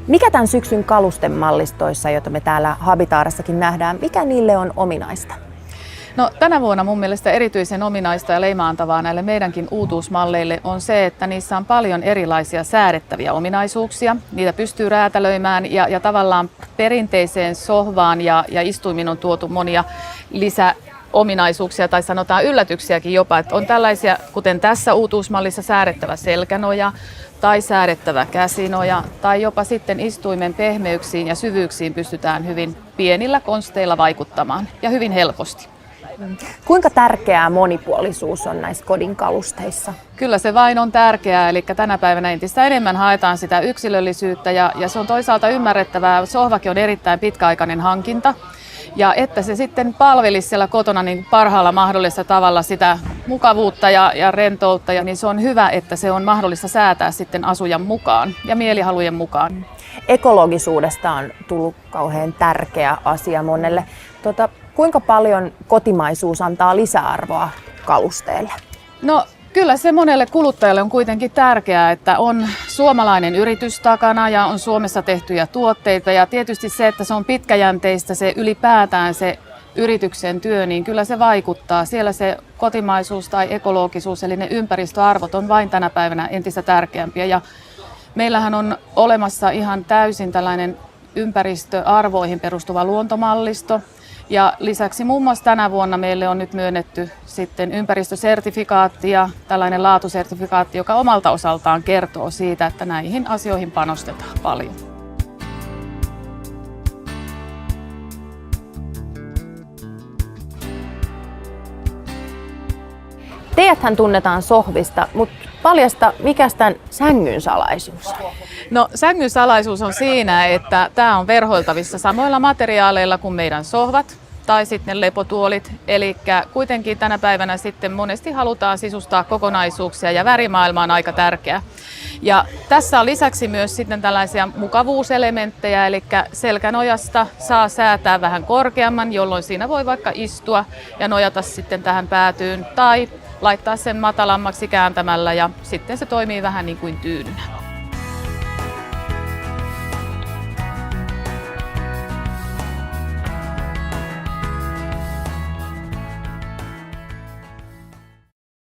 Mikä tämän syksyn kalustemallistoissa, joita me täällä Habitaarissakin nähdään, mikä niille on ominaista? No, tänä vuonna mun mielestä erityisen ominaista ja leimaantavaa näille meidänkin uutuusmalleille on se, että niissä on paljon erilaisia säädettäviä ominaisuuksia. Niitä pystyy räätälöimään ja tavallaan perinteiseen sohvaan ja istuimiin on tuotu monia lisäominaisuuksia tai sanotaan yllätyksiäkin jopa. Että on tällaisia, kuten tässä uutuusmallissa säädettävä selkänoja tai säädettävä käsinoja tai jopa sitten istuimen pehmeyksiin ja syvyyksiin pystytään hyvin pienillä konsteilla vaikuttamaan ja hyvin helposti. Kuinka tärkeää monipuolisuus on näissä kodin kalusteissa? Kyllä se vain on tärkeää, eli tänä päivänä entistä enemmän haetaan sitä yksilöllisyyttä ja se on toisaalta ymmärrettävää. Sohvakin on erittäin pitkäaikainen hankinta ja että se sitten palvelisi siellä kotona niin parhaalla mahdollisella tavalla sitä mukavuutta ja rentoutta, niin se on hyvä, että se on mahdollista säätää sitten asujan mukaan ja mielihalujen mukaan. Ekologisuudesta on tullut kauhean tärkeä asia monelle. Kuinka paljon kotimaisuus antaa lisäarvoa kalusteelle? No kyllä se monelle kuluttajalle on kuitenkin tärkeää, että on suomalainen yritys takana ja on Suomessa tehtyjä tuotteita ja tietysti se, että se on pitkäjänteistä, se ylipäätään se yrityksen työ, niin kyllä se vaikuttaa. Siellä se kotimaisuus tai ekologisuus eli ne ympäristöarvot on vain tänä päivänä entistä tärkeämpiä ja meillähän on olemassa ihan täysin tällainen ympäristöarvoihin perustuva luontomallisto. Ja lisäksi muun muassa tänä vuonna meille on nyt myönnetty sitten ympäristösertifikaatti ja tällainen laatusertifikaatti, joka omalta osaltaan kertoo siitä, että näihin asioihin panostetaan paljon. Teidäthän tunnetaan sohvista, mutta paljasta, mikä tämän sängyn salaisuus on? No, sängyn salaisuus on siinä, että tämä on verhoiltavissa samoilla materiaaleilla kuin meidän sohvat tai sitten lepotuolit. Eli kuitenkin tänä päivänä sitten monesti halutaan sisustaa kokonaisuuksia ja värimaailma on aika tärkeä. Ja tässä on lisäksi myös sitten tällaisia mukavuuselementtejä, eli selkänojasta saa säätää vähän korkeamman, jolloin siinä voi vaikka istua ja nojata sitten tähän päätyyn tai laittaa sen matalammaksi kääntämällä ja sitten se toimii vähän niin kuin tyynynä.